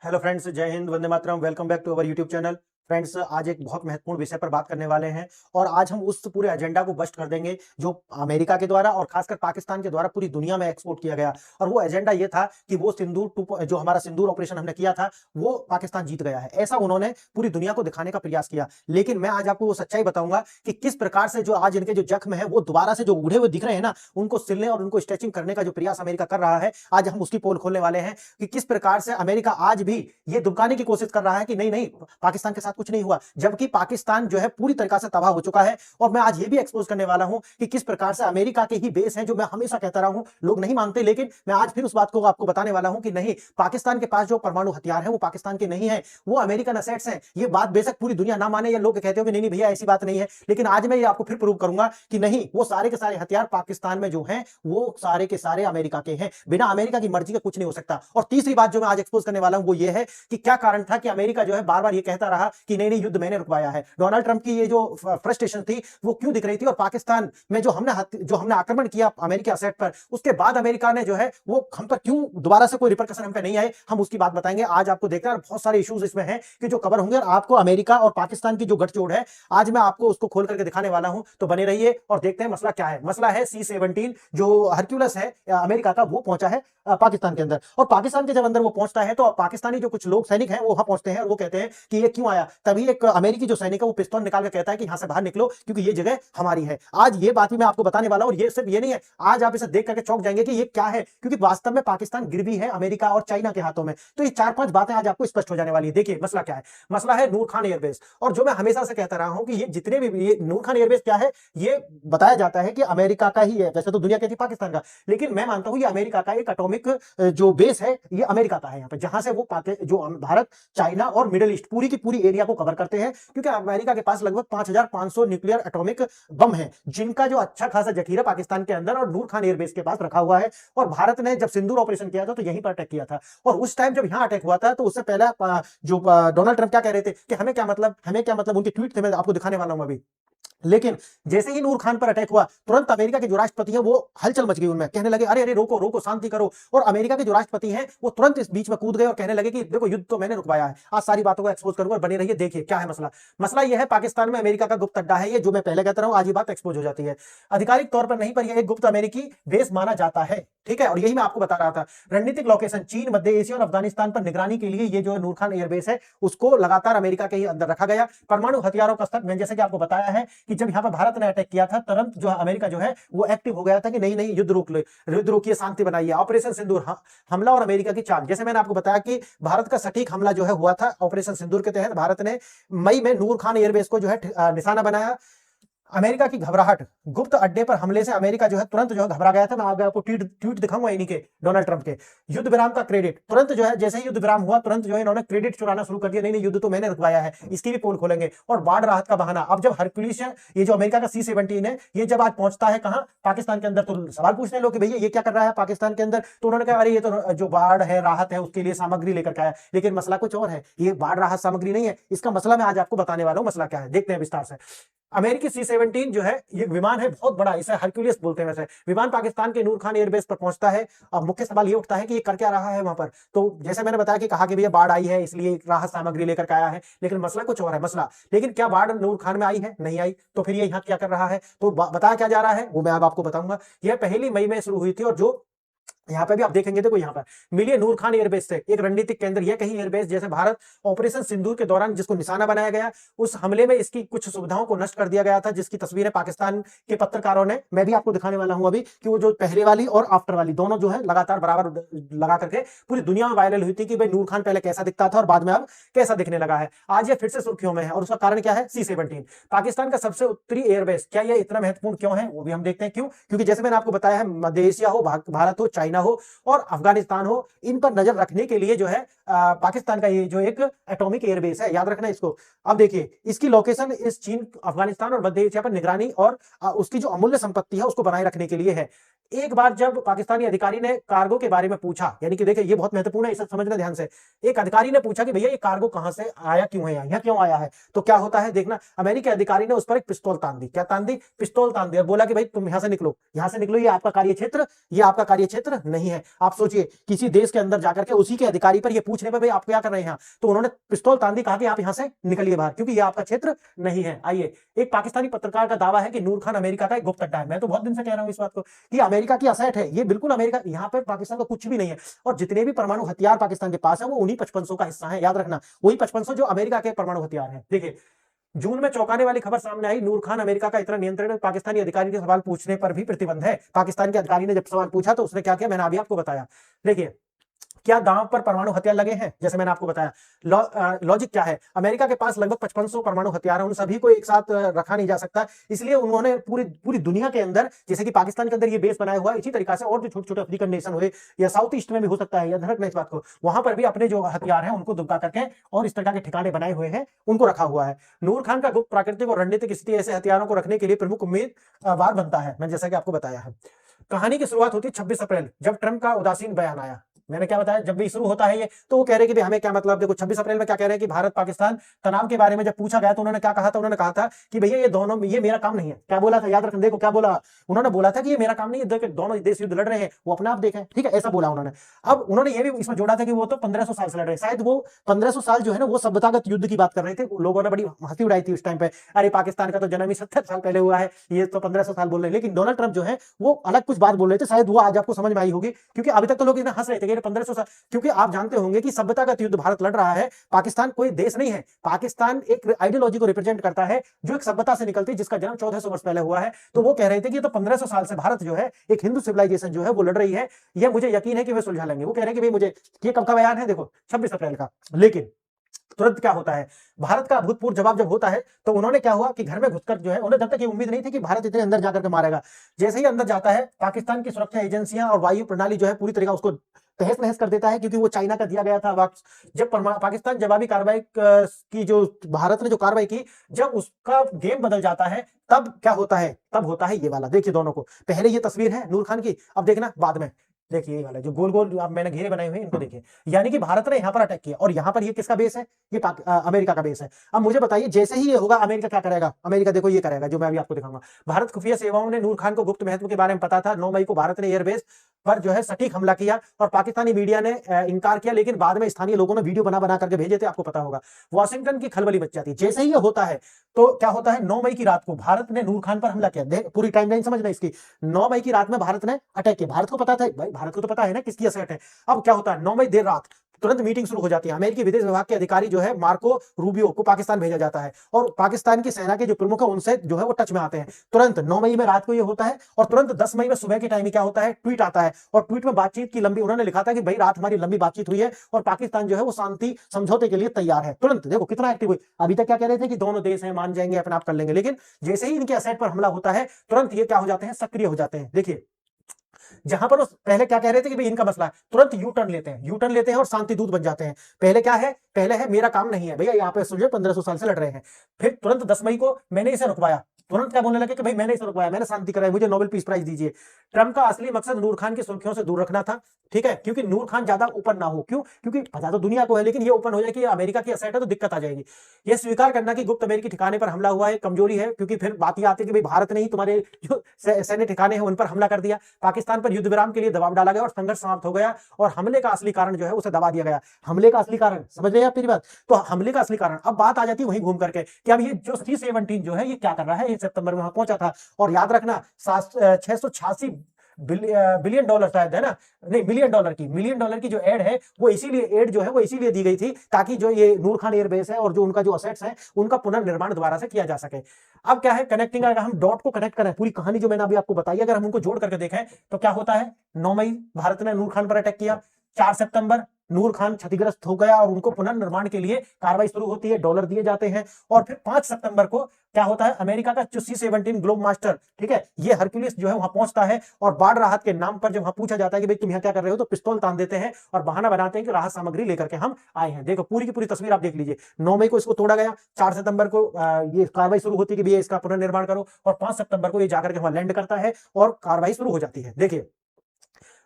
Hello friends, जय हिंद, वंदे मातरम। Welcome back to our YouTube channel. Friends, आज एक बहुत महत्वपूर्ण विषय पर बात करने वाले हैं और आज हम उस पूरे एजेंडा को बस्ट कर देंगे जो अमेरिका के द्वारा और खासकर पाकिस्तान के द्वारा पूरी दुनिया में एक्सपोर्ट किया गया। और वो एजेंडा ये था कि वो जो हमारा सिंदूर ऑपरेशन हमने किया था वो पाकिस्तान जीत गया है, ऐसा उन्होंने पूरी दुनिया को दिखाने का प्रयास किया। लेकिन मैं आज आपको वो सच्चाई बताऊंगा कि किस प्रकार से जो आज इनके जो जख्म है वो दोबारा से जो उड़े हुए दिख रहे हैं ना, उनको सिलने और उनको स्ट्रेचिंग करने का जो प्रयास अमेरिका कर रहा है, आज हम उसकी पोल खोलने वाले हैं कि किस प्रकार से अमेरिका आज भी ये दुबकाने की कोशिश कर रहा है कि नहीं नहीं, पाकिस्तान के साथ कुछ नहीं हुआ, जबकि पाकिस्तान जो है पूरी तरीका से तबाह हो चुका है। और मैं आज ये भी एक्सपोज करने वाला हूं कि किस प्रकार से अमेरिका के ही बेस हैं, जो मैं हमेशा कहता रहा हूं, लोग नहीं मानते, लेकिन मैं आज फिर उस बात को आपको बताने वाला हूं कि नहीं, पाकिस्तान के पास जो परमाणु हथियार है वो पाकिस्तान के नहीं है, वो अमेरिकन असेट्स हैं। ये बात बेशक पूरी दुनिया ना माने या लोग कहते हो कि नहीं नहीं भैया ऐसी बात नहीं है, लेकिन आज मैं ये आपको फिर प्रूव करूंगा कि नहीं, वो सारे के सारे हथियार पाकिस्तान में जो हैं वो सारे के सारे अमेरिका के हैं। बिना अमेरिका की मर्जी के कुछ नहीं हो सकता। और तीसरी बात जो मैं आज एक्सपोज करने वाला हूं वो ये है कि क्या कारण था कि अमेरिका जो है बार बार ये कहता रहा कि नहीं नहीं, युद्ध मैंने रुकवाया है। डोनाल्ड ट्रंप की ये जो फ्रस्ट्रेशन थी वो क्यों दिख रही थी, और पाकिस्तान में जो हमने आक्रमण किया अमेरिकी असेट पर, उसके बाद अमेरिका ने जो है वो हम पर क्यों दोबारा से कोई रिपरकशन हम पे नहीं आए, हम उसकी बात बताएंगे। आज आपको देखना है, बहुत सारे इश्यूज इसमें हैं कि जो कवर होंगे, और आपको अमेरिका और पाकिस्तान की जो गठजोड़ है आज मैं आपको उसको खोल करके दिखाने वाला हूं। तो बने रहिए और देखते हैं मसला क्या है। मसला है C-17 जो हरक्यूलस है अमेरिका का, वो पहुंचा है पाकिस्तान के अंदर। और पाकिस्तान के जब अंदर वो पहुंचता है तो पाकिस्तानी जो कुछ लोग सैनिक हैं वो वहां पहुंचते हैं और वो कहते हैं कि ये क्यों आया। तभी एक अमेरिकी जो सैनिक है वो पिस्तौल निकाल के कहता है कि यहां से बाहर निकलो क्योंकि ये जगह हमारी है। आज ये बात भी मैं आपको बताने वाला हूं, और ये सिर्फ ये नहीं है, आज आप इसे देख करके चौंक जाएंगे कि ये क्या है, क्योंकि वास्तव में पाकिस्तान गिरवी है अमेरिका और चाइना के हाथों में। तो ये 4-5 बातें आज आपको स्पष्ट हो जाने वाली है। देखिए मसला क्या है। मसला है नूर खान एयरबेस। और जो मैं हमेशा से कहता रहा हूं कि ये जितने भी ये नूर खान एयरबेस क्या है, ये बताया जाता है कि अमेरिका का ही है। वैसे तो दुनिया कहती है पाकिस्तान का, लेकिन मैं मानता हूं ये अमेरिका का एक एटॉमिक जो बेस है ये अमेरिका का है यहाँ पे, जहां से वो जो भारत, चाइना और मिडिल ईस्ट पूरी की पूरी एरिया को कवर करते हैं। क्योंकि अमेरिका के पास लगभग 5500 न्यूक्लियर एटॉमिक बम है, जिनका जो अच्छा खासा जखीरा पाकिस्तान के अंदर और नूर खान एयरबेस के पास रखा हुआ है। और भारत ने जब सिंदूर ऑपरेशन किया था तो यहीं पर अटैक किया था। और उस टाइम जब यहां अटैक हुआ था तो उससे पहले जो डोनाल्ड ट्रंप क्या कह रहे थे कि हमें क्या मतलब, हमें क्या मतलब, उनके ट्वीट थे, मैं आपको दिखाने वाला हूं अभी। लेकिन जैसे ही नूर खान पर अटैक हुआ, तुरंत अमेरिका के जो राष्ट्रपति हैं वो हलचल मच गई उनमें, कहने लगे अरे अरे रोको रोको, शांति करो। और अमेरिका के जो राष्ट्रपति हैं वो तुरंत इस बीच में कूद गए और कहने लगे कि देखो युद्ध तो मैंने रुकवाया है। आज सारी बातों को एक्सपोज करूंगा, बने रहिए। देखिए क्या है मसला। मसला यह है, पाकिस्तान में अमेरिका का गुप्त अड्डा है, ये जो मैं पहले कहता रहा हूं, आज ये बात एक्सपोज हो जाती है। आधिकारिक तौर पर नहीं, पर यह एक गुप्त अमेरिकी बेस माना जाता है, ठीक है। और यही मैं आपको बता रहा था। रणनीतिक लोकेशन चीन, मध्य एशिया और अफगानिस्तान पर निगरानी के लिए ये जो नूर खान एयरबेस है उसको लगातार अमेरिका के ही अंदर रखा गया। परमाणु हथियारों का स्तर, मैंने जैसे कि आपको बताया है कि जब यहां पर भारत ने अटैक किया था, तुरंत जो अमेरिका जो है वो एक्टिव हो गया था कि नहीं नहीं, युद्ध रोक लो, युद्ध रोकिए, शांति बनाइए। ऑपरेशन सिंदूर हमला और अमेरिका की चाल, जैसे मैंने आपको बताया कि भारत का सटीक हमला जो है हुआ था ऑपरेशन सिंदूर के तहत। भारत ने मई में नूर खान एयरबेस को जो है निशाना बनाया। अमेरिका की घबराहट, गुप्त अड्डे पर हमले से अमेरिका जो है तुरंत जो है घबरा गया था। मैं आगे आपको ट्वीट दिखाऊंगा इन्हीं के, डोनाल्ड ट्रंप के। युद्ध विराम का क्रेडिट, तुरंत जो है जैसे ही युद्ध विराम हुआ तुरंत जो है इन्होंने क्रेडिट चुराना शुरू कर दिया, नहीं नहीं युद्ध तो मैंने रुकवाया है, इसकी भी पोल खोलेंगे। और बाढ़ राहत का बहाना, अब जब हरक्यूलिस ये जो अमेरिका का C-17 है ये जब आज पहुंचता है कहां, पाकिस्तान के अंदर, तो सवाल पूछने लोग कि भैया ये क्या कर रहा है पाकिस्तान के अंदर। तो उन्होंने कहा अरे ये तो जो बाढ़ है, राहत है, उसके लिए सामग्री लेकर के आया। लेकिन मसला कुछ और है, ये बाढ़ राहत सामग्री नहीं है। इसका मसला मैं आज आपको बताने वाला हूं, मसला क्या है देखते हैं विस्तार से। अमेरिकी C-17 जो है ये विमान है, बहुत बड़ा, इसे हरक्यूलिस बोलते हैं। वैसे विमान पाकिस्तान के नूर खान एयरबेस पर पहुंचता है। अब मुख्य सवाल ये उठता है कि ये कर क्या रहा है वहां पर। तो जैसे मैंने बताया कि कहा कि भैया बाढ़ आई है इसलिए राहत सामग्री लेकर के आया है, लेकिन मसला कुछ और है। मसला, लेकिन क्या बाढ़ नूर खान में आई है? नहीं आई। तो फिर ये यहाँ क्या कर रहा है? तो बताया क्या जा रहा है वो मैं अब आपको बताऊंगा। यह पहली मई में शुरू हुई थी, और जो यहाँ पे भी आप देखेंगे, देखो यहाँ पर मिलिए नूर खान एयरबेस से एक रणनीतिक केंद्र, यह कहीं एयरबेस जैसे भारत ऑपरेशन सिंदूर के दौरान जिसको निशाना बनाया गया, उस हमले में इसकी कुछ सुविधाओं को नष्ट कर दिया गया था, जिसकी तस्वीरें पाकिस्तान के पत्रकारों ने, मैं भी आपको दिखाने वाला हूं अभी, कि वो जो पहले वाली और आफ्टर वाली दोनों जो है लगातार बराबर लगा करके पूरी दुनिया में वायरल हुई थी कि भाई नूर खान पहले कैसा दिखता था और बाद में अब कैसा दिखने लगा है। आज ये फिर से सुर्खियों में है, और उसका कारण क्या है? C-17 पाकिस्तान का सबसे उत्तरी एयरबेस। क्या यह इतना महत्वपूर्ण क्यों है वो भी हम देखते हैं। क्यों? क्योंकि जैसे मैंने आपको बताया है, मध्य एशिया हो, भारत हो, चाइना हो और अफगानिस्तान हो, इन पर नजर रखने के लिए जो है पाकिस्तान का ये जो एक एटॉमिक एयरबेस है, याद रखना इसको। अब देखिए इसकी लोकेशन इस चीन, अफगानिस्तान और मध्य एशिया पर निगरानी और उसकी जो अमूल्य संपत्ति है उसको बनाए रखने के लिए है। एक बार जब पाकिस्तानी अधिकारी ने कार्गो के बारे में पूछा, यानी कि देखिए ये बहुत महत्वपूर्ण है, इसे समझना ध्यान से। एक अधिकारी ने पूछा कि भैया ये कार्गो कहां से आया, क्यों है यहाँ क्यों आया है, तो क्या होता है देखना, अमेरिकी अधिकारी ने उस पर एक पिस्तौल तान दी। क्या तान दी? पिस्तौल तान दी और बोला कि भाई तुम यहाँ से निकलो, यहाँ से निकलो, ये आपका कार्यक्षेत्र, ये आपका कार्यक्षेत्र नहीं है। आप सोचिए किसी देश के अंदर जाकर के उसी के अधिकारी पर ये पूछने पर भाई आप क्या कर रहे हैं यहाँ, तो उन्होंने पिस्तौल तान दी, कहा कि आप यहाँ से निकलिए बाहर क्योंकि ये आपका क्षेत्र नहीं है। आइए, एक पाकिस्तानी पत्रकार का दावा है कि नूर खान अमेरिका का एक गुप्त अड्डा है। मैं तो बहुत दिन से कह रहा हूं इस बात को कि अमेरिका की असैट है ये, बिल्कुल अमेरिका, यहाँ पे पाकिस्तान का कुछ भी नहीं है। और जितने भी परमाणु हथियार पाकिस्तान के पास है वो उन्हीं 5500 का हिस्सा है, याद रखना, वही 5500 जो अमेरिका के परमाणु हथियार है। देखिए, जून में चौंकाने वाली खबर सामने आई, नूर खान अमेरिका का इतना नियंत्रण, पाकिस्तानी अधिकारी के सवाल पूछने पर भी प्रतिबंध है। पाकिस्तान के अधिकारी ने जब सवाल पूछा तो उसने क्या किया, मैंने अभी आपको बताया। देखिए, क्या दांव पर परमाणु हथियार लगे हैं, जैसे मैंने आपको बताया। लॉजिक क्या है, अमेरिका के पास लगभग 5500 परमाणु हथियार हैं, उन सभी को एक साथ रखा नहीं जा सकता, इसलिए उन्होंने पूरी पूरी दुनिया के अंदर, जैसे कि पाकिस्तान के अंदर ये बेस बनाया हुआ है, इसी तरीके से और जो छोटे छोटे अफ्रीकन नेशन हुए या साउथ ईस्ट में भी हो सकता है, या ध्यान रखना इस बात को, वहां पर भी अपने जो हथियार हैं उनको दुबका करके और इस तरह के ठिकाने बनाए हुए हैं, उनको रखा हुआ है। नूर खान का गुप्त प्राकृतिक और रणनीतिक स्थिति ऐसे हथियारों को रखने के लिए प्रमुख उम्मीदवार बनता है, मैंने जैसा कि आपको बताया है। कहानी की शुरुआत होती है 26 अप्रैल, जब ट्रंप का उदासीन बयान आया। मैंने क्या बताया, जब भी शुरू होता है ये, तो वो कह रहे कि भाई हमें क्या मतलब। देखो 26 अप्रैल में क्या कह रहे हैं कि भारत पाकिस्तान तनाव के बारे में जब पूछा गया तो उन्होंने क्या कहा था, उन्होंने कहा था कि भैया ये दोनों, ये मेरा काम नहीं है। क्या बोला था, याद रखना, देखो क्या बोला उन्होंने, बोला था कि ये मेरा काम नहीं है, दोनों देश युद्ध लड़ रहे हैं, वो अपने आप देखें, ठीक है, ऐसा बोला उन्होंने। अब उन्होंने ये भी इसमें जोड़ा था कि वो तो 1500 साल से लड़ रहे हैं, शायद वो 1500 साल जो है ना वो सभ्यतागत युद्ध की बात कर रहे थे। लोगों ने बड़ी हंसी उड़ाई थी उस टाइम पे, अरे पाकिस्तान का तो जन्म ही 70 साल पहले हुआ है, ये तो 1500 साल बोल रहे हैं। लेकिन डोनाल्ड ट्रंप जो है वो अलग कुछ बात बोल रहे थे, शायद वो आज आपको समझ में आई होगी, क्योंकि अभी तक तो लोग इतना हंस रहे थे कि 1500 साल, क्योंकि आप जानते होंगे कि सभ्यतागत युद्ध भारत लड़ रहा है, पाकिस्तान कोई देश नहीं है। पाकिस्तान एक आइडियोलॉजी को रिप्रेजेंट करता है जो एक सभ्यता से निकलती है, जिसका जन्म 1400 वर्ष पहले हुआ है। तो वो कह रहे थे कि ये तो 1500 साल से भारत जो है, एक हिंदू सिविलाइजेशन जो है वो लड़ रही है, ये मुझे यकीन है कि वे सुलझा लेंगे। वो कह रहे हैं कि भाई मुझे, ये कब का बयान है, देखो 26 अप्रैल का। लेकिन तुरंत क्या होता है, भारत का अभूतपूर्व जवाब जब होता है तो उन्होंने क्या हुआ कि घर में घुसकर जो है, उन्हें जब तक ये उम्मीद नहीं थी कि भारत इतने अंदर जाकर के मारेगा। जैसे ही अंदर जाता है, पाकिस्तान की सुरक्षा एजेंसियां और वायु प्रणाली जो है पूरी तरीका उसको तहस नहस कर देता है, क्योंकि वो चाइना का दिया गया था वक्त। जब पाकिस्तान जवाबी कार्रवाई की जो भारत ने जो कार्रवाई की, जब उसका गेम बदल जाता है, तब क्या होता है, तब होता है ये वाला। देखिए दोनों को, पहले ये तस्वीर है नूर खान की, अब देखना बाद में, देखिए ये वाला जो गोल गोल अब मैंने घेरे बनाए हुए हैं इनको देखिए, यानी कि भारत ने यहां पर अटैक किया, और यहां पर ये किसका बेस है, ये अमेरिका का बेस है। अब मुझे बताइए, जैसे ही ये होगा अमेरिका क्या करेगा, अमेरिका देखो ये करेगा जो मैं अभी आपको दिखाऊंगा। भारत खुफिया सेवाओं ने नूर खान को गुप्त महत्व के बारे में पता था। 9 मई को भारत ने एयरबेस पर जो है सटीक हमला किया, और पाकिस्तानी मीडिया ने इनकार किया, लेकिन बाद में स्थानीय लोगों ने वीडियो बना बना करके भेजे थे, आपको पता होगा। वॉशिंगटन की खलबली मच जाती। जैसे ही ये होता है तो क्या होता है, 9 मई की रात को भारत ने नूर खान पर हमला किया। पूरी टाइमलाइन समझना इसकी, 9 मई की रात में भारत ने अटैक किया। भारत को पता था, भाई भारत को तो पता है ना किसकी असैट है। अब क्या होता है, 9 मई देर रात तुरंत मीटिंग शुरू हो जाती है। अमेरिकी विदेश विभाग के अधिकारी जो है मार्को रूबियो को पाकिस्तान भेजा जाता है, और पाकिस्तान की सेना के जो प्रमुख है उनसे जो है वो टच में आते हैं। तुरंत 9 मई में रात को ये होता है, और तुरंत 10 मई में सुबह के टाइम में क्या होता है, ट्वीट आता है, और ट्वीट में बातचीत की लंबी, उन्होंने लिखा था कि भाई रात हमारी लंबी बातचीत हुई है और पाकिस्तान जो है वो शांति समझौते के लिए तैयार है। तुरंत देखो कितना एक्टिव हुई। अभी तक क्या कह रहे थे कि दोनों देश हैं, मान जाएंगे, अपने आप कर लेंगे, लेकिन जैसे ही इनके असेट पर हमला होता है तुरंत ये क्या हो जाते हैं, सक्रिय हो जाते हैं। देखिए जहां पर वो पहले क्या कह रहे थे कि भाई इनका मसला है, तुरंत यू टर्न लेते हैं, यू टर्न लेते हैं और शांति दूत बन जाते हैं। पहले क्या है, पहले है मेरा काम नहीं है भैया, यहाँ पे सुलझे 1500 साल से लड़ रहे हैं। फिर तुरंत 10 मई को मैंने इसे रुकवाया, तुरंत क्या बोलने लगे कि भाई मैंने इसे रुकवाया, मैंने शांति कराई, मुझे नोबेल पीस प्राइज दीजिए। ट्रंप का असली मकसद नूर खान की सुर्खियों से दूर रखना था, ठीक है, क्योंकि नूर खान ज्यादा ओपन ना हो। क्यों? क्योंकि पता तो दुनिया को है, लेकिन ये ओपन हो जाए कि अमेरिका की असैट है तो दिक्कत आ जाएगी। ये स्वीकार करना कि गुप्त अमेरिकी ठिकाने पर हमला हुआ है कमजोरी है, क्योंकि फिर बात ये आती है कि भाई भारत ने ही तुम्हारे जो सैन्य ठिकाने हैं उन पर हमला कर दिया। पाकिस्तान पर युद्ध विराम के लिए दबाव डाला गया और संघर्ष समाप्त हो गया, और हमले का असली कारण जो है उसे दबा दिया गया। हमले का असली कारण समझ रहे हैं आप मेरी बात? तो हमले का असली कारण, अब बात आ जाती है वहीं घूम करके कि अब ये जो C-17 जो है ये क्या कर रहा है, ये सितंबर में वहां पहुंचा था, और याद रखना 686 बिलियन डॉलर शायद है ना, नहीं मिलियन डॉलर की जो एड है वो इसीलिए, एड जो है वो इसीलिए दी गई थी ताकि जो ये नूर खान एयरबेस है और जो उनका जो असेट्स है उनका पुनर्निर्माण दोबारा से किया जा सके। अब क्या है, कनेक्टिंग, अगर हम डॉट को कनेक्ट करें, पूरी कहानी जो मैंने अभी आपको बताई, अगर हम उनको जोड़ करके देखें तो क्या होता है, 9 मई भारत ने नूर खान पर अटैक किया, 4 सितंबर नूर खान क्षतिग्रस्त हो गया और उनको पुनर्निर्माण के लिए कार्रवाई शुरू होती है, डॉलर दिए जाते हैं, और फिर 5 सितंबर को क्या होता है, अमेरिका का C-17 ग्लोब मास्टर, ठीक है, ये हरक्यूलिस जो है वहां पहुंचता है, और बाढ़ राहत के नाम पर जब वहां पूछा जाता है कि भाई तुम यहाँ क्या कर रहे हो, तो पिस्तौल तान देते हैं और बहाना बनाते हैं कि राहत सामग्री लेकर के हम आए हैं। देखो पूरी की पूरी तस्वीर आप देख लीजिए। 9 मई को इसको तोड़ा गया, 4 सितंबर को ये कार्रवाई शुरू होती है कि भैया इसका पुनर्निर्माण करो, और 5 सितंबर को ये जाकर के वहां लैंड करता है और कार्रवाई शुरू हो जाती है। देखिए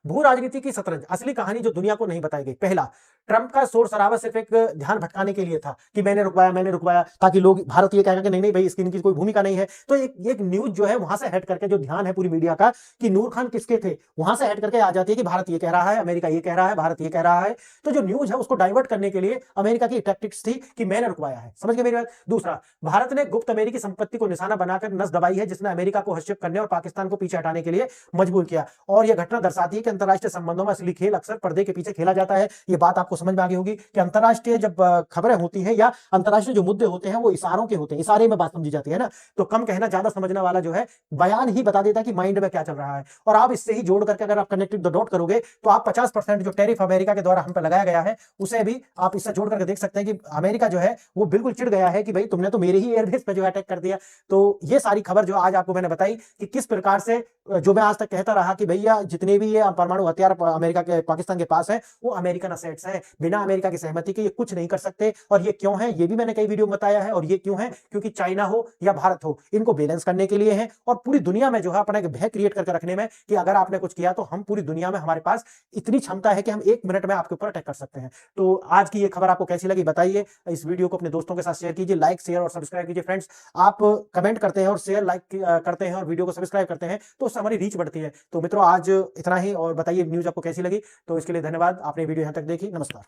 भू राजनीति की शतरंज, असली कहानी जो दुनिया को नहीं बताई गई। पहला, ट्रंप का शोर शराबा सिर्फ एक ध्यान भटकाने के लिए था कि मैंने रुकवाया ताकि लोग भारत ये कहेगा कि नहीं नहीं भाई इसकी इनकी कोई भूमिका नहीं है। तो एक न्यूज जो है वहां से हट करके जो ध्यान है पूरी मीडिया का कि नूर खान किसके थे, वहां से हट करके आ जाती है कि भारत ये कह रहा है, अमेरिका ये कह रहा है, भारत ये कह रहा है। तो जो न्यूज है उसको डाइवर्ट करने के लिए अमेरिका की टैक्टिक्स थी कि मैंने रुकवाया है। समझ गए मेरी बात। दूसरा, भारत ने गुप्त अमेरिकी संपत्ति को निशाना बनाकर नस दबाई है, जिसने अमेरिका को हस्तक्षेप करने और पाकिस्तान को पीछे हटाने के लिए मजबूर किया। और यह घटना दर्शाती है कि अंतरराष्ट्रीय संबंधों में असली खेल अक्सर पर्दे के पीछे खेला जाता है। ये बात आपको समझ में आ गई होगी कि अंतरराष्ट्रीय जब खबरें होती हैं या अंतरराष्ट्रीय जो मुद्दे होते हैं वो इशारों के होते हैं, इशारे में बात समझी जाती है ना। तो कम कहना ज्यादा समझने वाला जो है बयान ही बता देता है कि माइंड में क्या चल रहा है। और आप इससे ही जोड़ करके अगर आप कनेक्टेड द डॉट करोगे तो आप 50% जो टैरिफ अमेरिका के द्वारा हम पे लगाया गया है उसे भी आप इससे जोड़ करके देख सकते हैं कि अमेरिका जो है वो बिल्कुल चिढ़ गया है कि भाई तुमने तो मेरे ही एयरबेस पे जो अटैक कर दिया। तो ये सारी खबर जो आज आपको मैंने बताई कि किस प्रकार से जो मैं आज तक कहता रहा कि भैया जितने भी ये परमाणु हथियार अमेरिका के पाकिस्तान के पास है वो अमेरिकन असेट्स है, बिना अमेरिका की सहमति के ये कुछ नहीं कर सकते। और ये क्यों है ये भी मैंने कई वीडियो में बताया है। और ये क्यों है, क्योंकि चाइना हो या भारत हो इनको बैलेंस करने के लिए है और पूरी दुनिया में जो है अपना एक भय क्रिएट करके रखने में कि अगर आपने कुछ किया तो हम पूरी दुनिया में हमारे पास इतनी क्षमता है कि हम 1 मिनट में आपके ऊपर अटैक कर सकते हैं। तो आज की ये खबर आपको कैसी लगी बताइए। इस वीडियो को अपने दोस्तों के साथ शेयर कीजिए, लाइक शेयर और सब्सक्राइब कीजिए। फ्रेंड्स, आप कमेंट करते हैं और शेयर लाइक करते हैं और वीडियो को सब्सक्राइब करते हैं तो उससे हमारी रीच बढ़ती है। तो मित्रों आज इतना ही, और बताइए न्यूज आपको कैसी लगी। तो इसके लिए धन्यवाद, आपने वीडियो यहां तक देखी। नमस्कार।